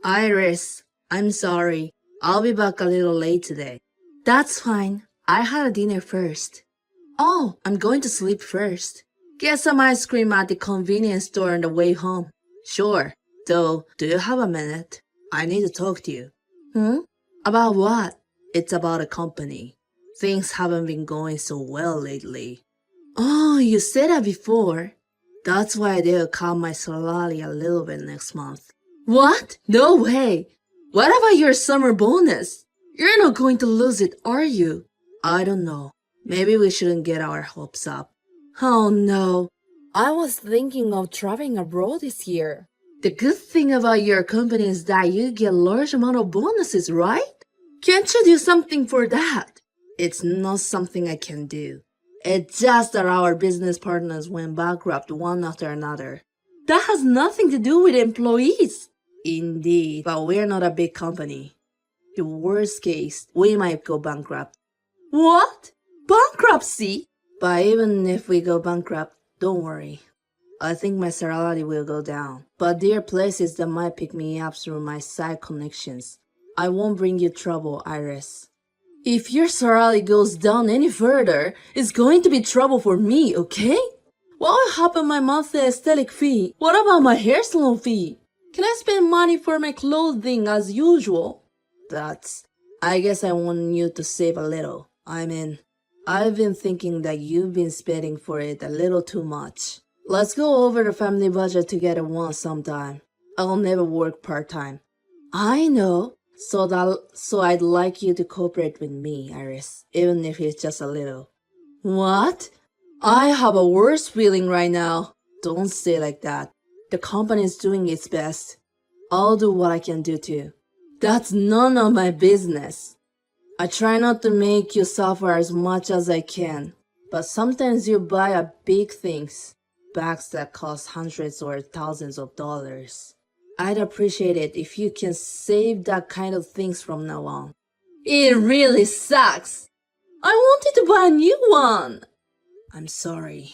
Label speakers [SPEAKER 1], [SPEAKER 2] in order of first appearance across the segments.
[SPEAKER 1] Iris, I'm sorry. I'll be back a little late today. That's fine. I had a dinner first. Oh, I'm going to sleep first. Get some ice cream at the convenience store on the way home. Sure. Though, do you have a minute? I need to talk to you. Hmm? About what? It's about a company. Things haven't been going so well lately. Oh, you said that before. That's why they'll cut my salary a little bit next month. What? No way! What about your summer bonus? You're not going to lose it, are you? I don't know. Maybe we shouldn't get our hopes up. Oh no. I was thinking of traveling abroad this year. The good thing about your company is that you get a large amount of bonuses, right? Can't you do something for that? It's not something I can do. It's just that our business partners went bankrupt one after another. That has nothing to do with employees. Indeed, but we're not a big company. The worst case, we might go bankrupt. What? Bankruptcy? But even if we go bankrupt, don't worry. I think my salary will go down. But there are places that might pick me up through my side connections. I won't bring you trouble, Iris. If your salary goes down any further, it's going to be trouble for me, okay? What will happen to my monthly aesthetic fee? What about my hair salon fee? Can I spend money for my clothing as usual? I guess I want you to save a little. I've been thinking that you've been spending for it a little too much. Let's go over the family budget together once sometime. I'll never work part-time. I know. So I'd like you to cooperate with me, Iris, even if it's just a little. What? I have a worse feeling right now. Don't say like that. The company's doing its best. I'll do what I can do too. That's none of my business. I try not to make you suffer as much as I can, but sometimes you buy big things, bags that cost hundreds or thousands of dollars. I'd appreciate it if you can save that kind of things from now on. It really sucks. I wanted to buy a new one. I'm sorry.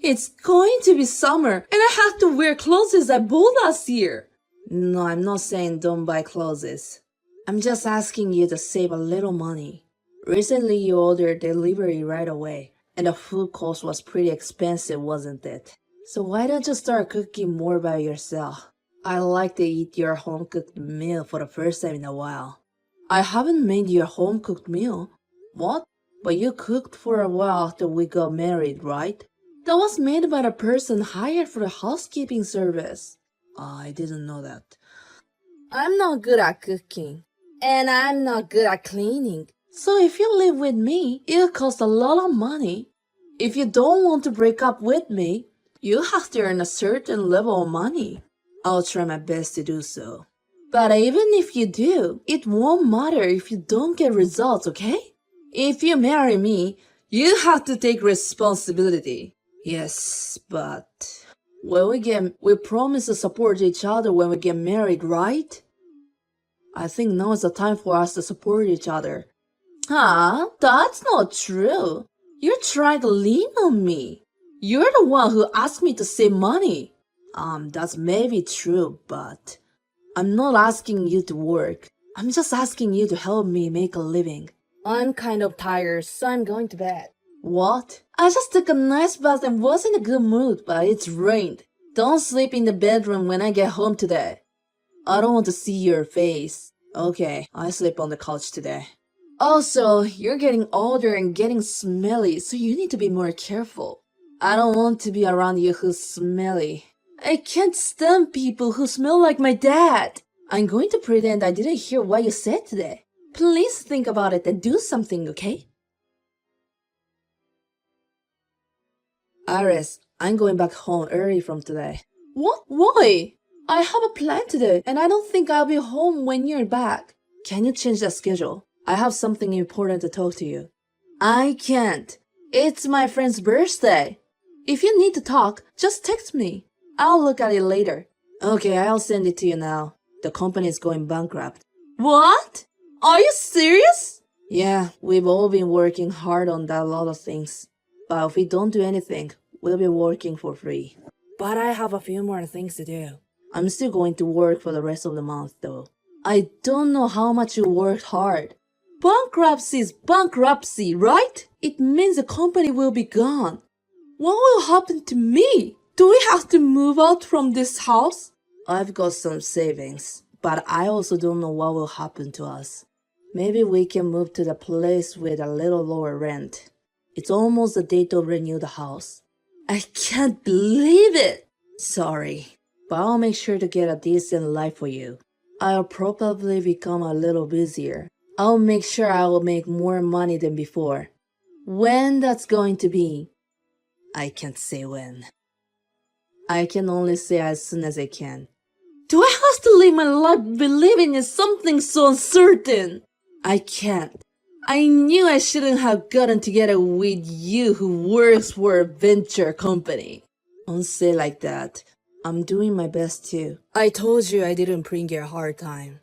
[SPEAKER 1] It's going to be summer and I have to wear clothes I bought last year. No, I'm not saying don't buy clothes. I'm just asking you to save a little money. Recently you ordered delivery right away, and the food cost was pretty expensive, wasn't it? So why don't you start cooking more by yourself? I like to eat your home-cooked meal for the first time in a while. I haven't made your home-cooked meal. What? But you cooked for a while after we got married, right? That was made by the person hired for the housekeeping service. I didn't know that. I'm not good at cooking. And I'm not good at cleaning. So if you live with me, it'll cost a lot of money. If you don't want to break up with me, you have to earn a certain level of money. I'll try my best to do so. But even if you do, it won't matter if you don't get results, okay? If you marry me, you have to take responsibility. Yes, but we promise to support each other when we get married, right? I think now is the time for us to support each other. Huh? That's not true. You're trying to lean on me. You're the one who asked me to save money. That's maybe true, but I'm not asking you to work. I'm just asking you to help me make a living. I'm kind of tired, so I'm going to bed. What? I just took a nice bath and was in a good mood, but it's rained. Don't sleep in the bedroom when I get home today. I don't want to see your face. Okay, I sleep on the couch today. Also, you're getting older and getting smelly, so you need to be more careful. I don't want to be around you who's smelly. I can't stand people who smell like my dad. I'm going to pretend I didn't hear what you said today. Please think about it and do something, okay? Iris, I'm going back home early from today. What? Why? I have a plan today, and I don't think I'll be home when you're back. Can you change the schedule? I have something important to talk to you. I can't. It's my friend's birthday. If you need to talk, just text me. I'll look at it later. Okay, I'll send it to you now. The company is going bankrupt. What? Are you serious? Yeah, we've all been working hard on that lot of things. But if we don't do anything, we'll be working for free. But I have a few more things to do. I'm still going to work for the rest of the month though. I don't know how much you worked hard. Bankruptcy is bankruptcy, right? It means the company will be gone. What will happen to me? Do we have to move out from this house? I've got some savings, but I also don't know what will happen to us. Maybe we can move to the place with a little lower rent. It's almost the date to renew the house. I can't believe it! Sorry, but I'll make sure to get a decent life for you. I'll probably become a little busier. I'll make sure I will make more money than before. When that's going to be, I can't say when. I can only say as soon as I can. Do I have to live my life believing in something so uncertain? I can't. I knew I shouldn't have gotten together with you who works for a venture company. Don't say like that. I'm doing my best too. I told you I didn't bring you a hard time.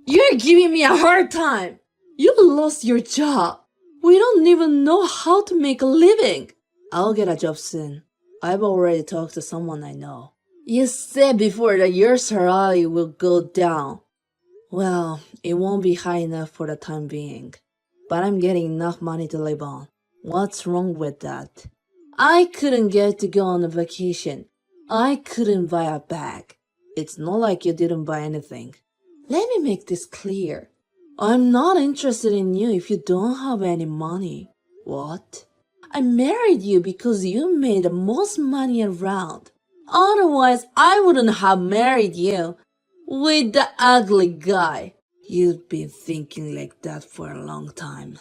[SPEAKER 1] You're giving me a hard time! You lost your job. We don't even know how to make a living. I'll get a job soon. I've already talked to someone I know. You said before that your salary will go down. Well, it won't be high enough for the time being. But I'm getting enough money to live on. What's wrong with that? I couldn't get to go on a vacation. I couldn't buy a bag. It's not like you didn't buy anything. Let me make this clear. I'm not interested in you if you don't have any money. What? I married you because you made the most money around. Otherwise, I wouldn't have married you with the ugly guy. You've been thinking like that for a long time.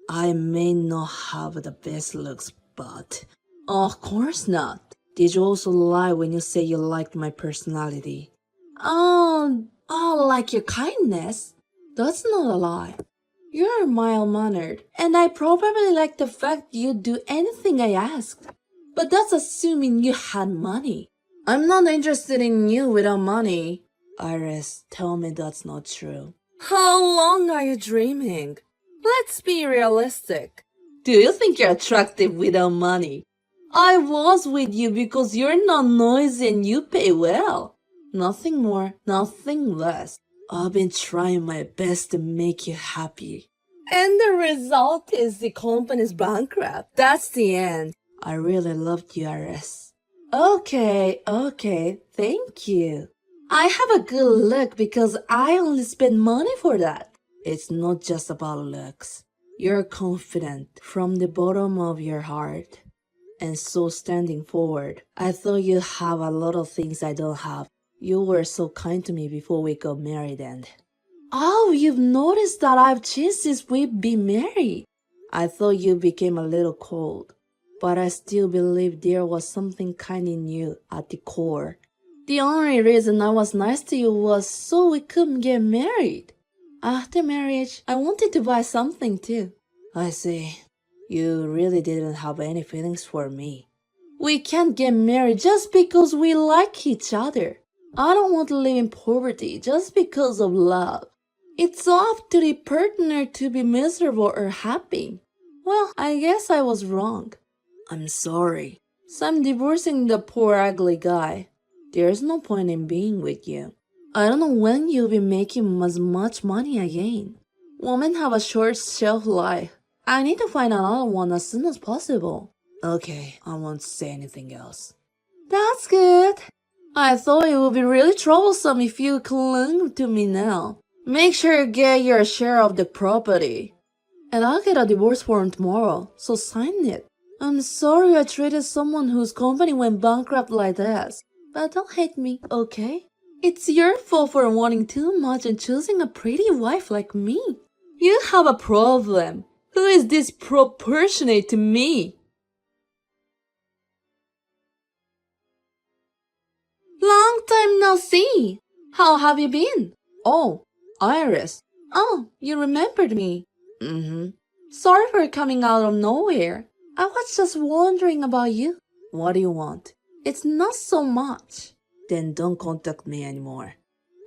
[SPEAKER 1] I may not have the best looks, but... Of course not. Did you also lie when you say you liked my personality? Oh, like your kindness? That's not a lie. You're mild-mannered, and I probably like the fact you do anything I ask. But that's assuming you had money. I'm not interested in you without money. Iris, tell me that's not true. How long are you dreaming? Let's be realistic. Do you think you're attractive without money? I was with you because you're not noisy and you pay well. Nothing more, nothing less. I've been trying my best to make you happy. And the result is the company's bankrupt. That's the end. I really loved you, Iris. Okay, thank you. I have a good look because I only spend money for that. It's not just about looks. You're confident from the bottom of your heart. And so standing forward, I thought you have a lot of things I don't have. You were so kind to me before we got married and... Oh, you've noticed that I've changed since we've been married. I thought you became a little cold. But I still believe there was something kind in you at the core. The only reason I was nice to you was so we couldn't get married. After marriage, I wanted to buy something too. I see. You really didn't have any feelings for me. We can't get married just because we like each other. I don't want to live in poverty just because of love. It's up to the partner to be miserable or happy. Well, I guess I was wrong. I'm sorry. So I'm divorcing the poor ugly guy. There's no point in being with you. I don't know when you'll be making as much money again. Women have a short shelf life. I need to find another one as soon as possible. Okay, I won't say anything else. That's good. I thought it would be really troublesome if you clung to me now. Make sure you get your share of the property. And I'll get a divorce form tomorrow, so sign it. I'm sorry I treated someone whose company went bankrupt like this. But don't hate me, okay? It's your fault for wanting too much and choosing a pretty wife like me. You have a problem. Who is disproportionate to me? Long time no see. How have you been? Oh, Iris. Oh, you remembered me. Sorry for coming out of nowhere. I was just wondering about you. What do you want? It's not so much. Then don't contact me anymore.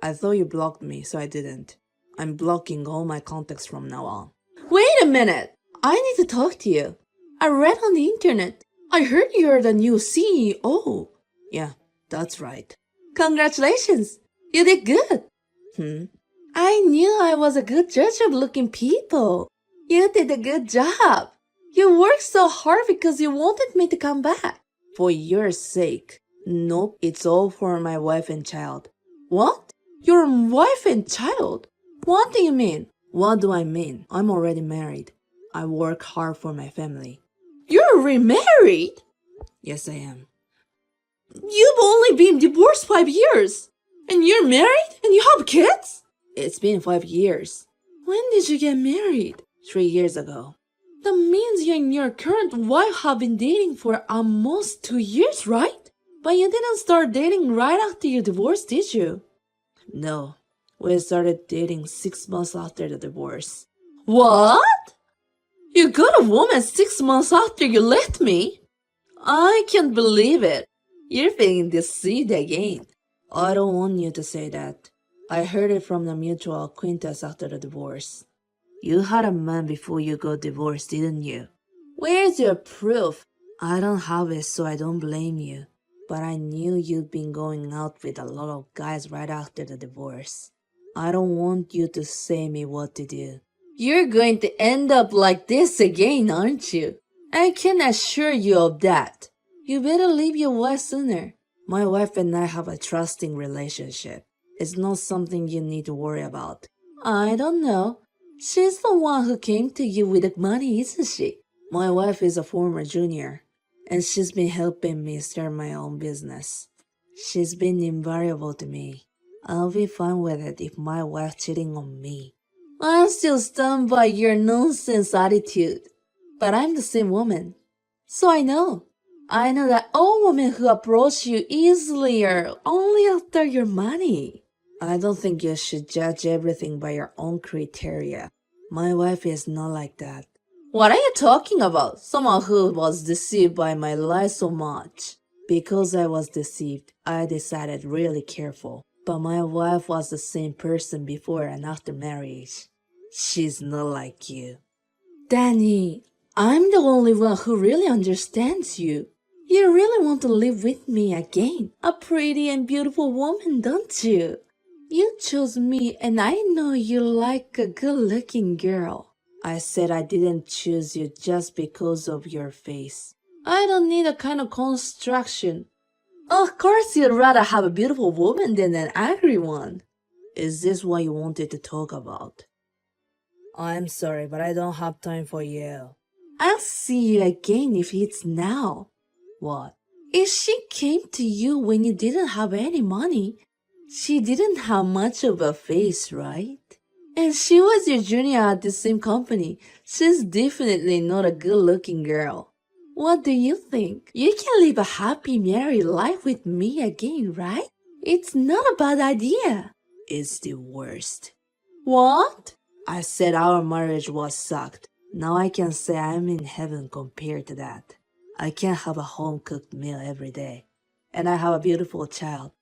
[SPEAKER 1] I thought you blocked me, so I didn't. I'm blocking all my contacts from now on. Wait a minute! I need to talk to you. I read on the internet. I heard you're the new CEO. Yeah, that's right. Congratulations! You did good. I knew I was a good judge of looking people. You did a good job. You worked so hard because you wanted me to come back. For your sake. Nope, it's all for my wife and child. What? Your wife and child? What do you mean? What do I mean? I'm already married. I work hard for my family. You're remarried? Yes, I am. You've only been divorced 5 years. And you're married? And you have kids? It's been 5 years. When did you get married? 3 years ago. That means you and your current wife have been dating for almost 2 years, right? But you didn't start dating right after you divorced, did you? No. We started dating 6 months after the divorce. What? You got a woman 6 months after you left me? I can't believe it. You're being deceived again. I don't want you to say that. I heard it from the mutual acquaintance after the divorce. You had a man before you got divorced, didn't you? Where's your proof? I don't have it, so I don't blame you. But I knew you'd been going out with a lot of guys right after the divorce. I don't want you to say me what to do. You're going to end up like this again, aren't you? I can assure you of that. You better leave your wife sooner. My wife and I have a trusting relationship. It's not something you need to worry about. I don't know. She's the one who came to you with the money, isn't she? My wife is a former junior, and she's been helping me start my own business. She's been invaluable to me. I'll be fine with it if my wife cheating on me. I'm still stunned by your nonsense attitude. But I'm the same woman. So I know. I know that all women who approach you easily are only after your money. I don't think you should judge everything by your own criteria. My wife is not like that. What are you talking about? Someone who was deceived by my lies so much. Because I was deceived, I decided really careful. But my wife was the same person before and after marriage. She's not like you. Danny, I'm the only one who really understands you. You really want to live with me again. A pretty and beautiful woman, don't you? You chose me and I know you like a good-looking girl. I said I didn't choose you just because of your face. I don't need a kind of construction. Of course you'd rather have a beautiful woman than an angry one. Is this what you wanted to talk about? I'm sorry, but I don't have time for you. I'll see you again if it's now. What? If she came to you when you didn't have any money, she didn't have much of a face, right? And she was your junior at the same company. She's definitely not a good-looking girl. What do you think? You can live a happy married life with me again, right? It's not a bad idea. It's the worst. What? I said our marriage was sucked. Now I can say I'm in heaven compared to that. I can have a home-cooked meal every day. And I have a beautiful child.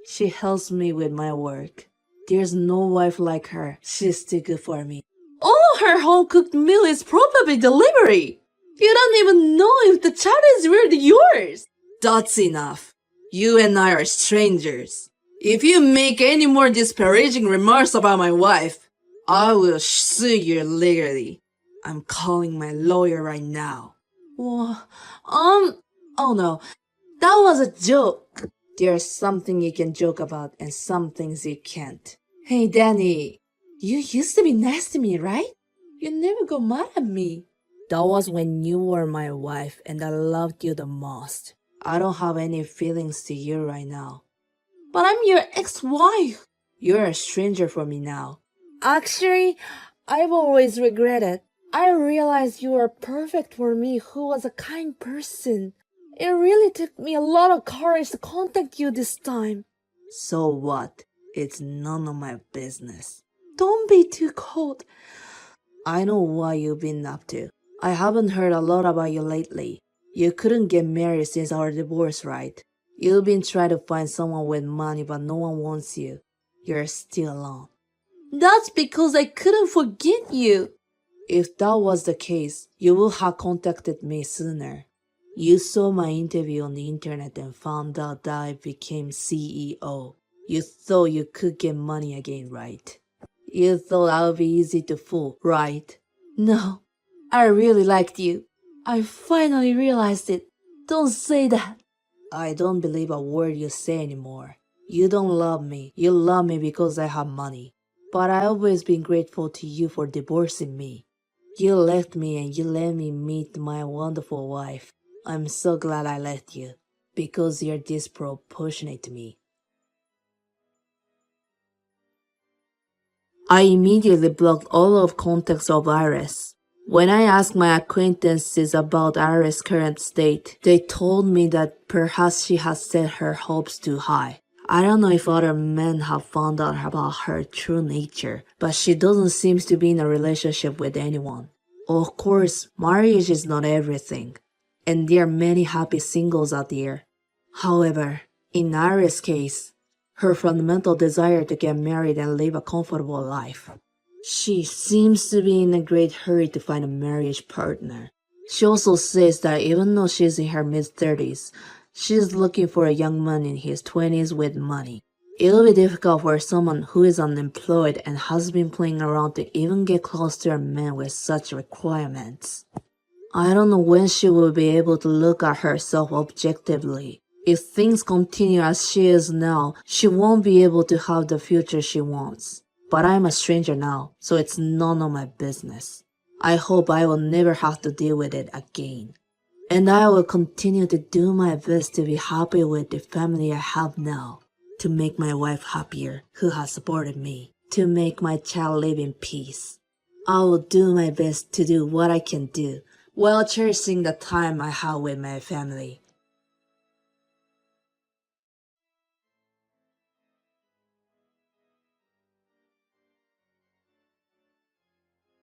[SPEAKER 1] She helps me with my work. There's no wife like her. She's too good for me. All her home-cooked meal is probably delivery. You don't even know if the child is really yours. That's enough. You and I are strangers. If you make any more disparaging remarks about my wife, I will sue you legally. I'm calling my lawyer right now. Oh no, that was a joke. There's something you can joke about and some things you can't. Hey, Danny, you used to be nice to me, right? You never got mad at me. That was when you were my wife and I loved you the most. I don't have any feelings to you right now. But I'm your ex-wife. You're a stranger for me now. Actually, I've always regretted. I realized you were perfect for me who was a kind person. It really took me a lot of courage to contact you this time. So what? It's none of my business. Don't be too cold. I know what you've been up to. I haven't heard a lot about you lately. You couldn't get married since our divorce, right? You've been trying to find someone with money, but no one wants you. You're still alone. That's because I couldn't forget you. If that was the case, you would have contacted me sooner. You saw my interview on the internet and found out that I became CEO. You thought you could get money again, right? You thought I would be easy to fool, right? No, I really liked you. I finally realized it. Don't say that. I don't believe a word you say anymore. You don't love me. You love me because I have money. But I always been grateful to you for divorcing me. You left me and you let me meet my wonderful wife. I'm so glad I left you because you're disproportionate to me. I immediately blocked all of contacts of Iris. When I asked my acquaintances about Iris' current state, they told me that perhaps she has set her hopes too high. I don't know if other men have found out about her true nature, but she doesn't seem to be in a relationship with anyone. Of course, marriage is not everything, and there are many happy singles out there. However, in Iris' case, her fundamental desire to get married and live a comfortable life. She seems to be in a great hurry to find a marriage partner. She also says that even though she's in her mid-30s, she's looking for a young man in his 20s with money. It'll be difficult for someone who is unemployed and has been playing around to even get close to a man with such requirements. I don't know when she will be able to look at herself objectively. If things continue as she is now, she won't be able to have the future she wants. But I'm a stranger now, so it's none of my business. I hope I will never have to deal with it again. And I will continue to do my best to be happy with the family I have now, to make my wife happier, who has supported me, to make my child live in peace. I will do my best to do what I can do, while cherishing the time I have with my family.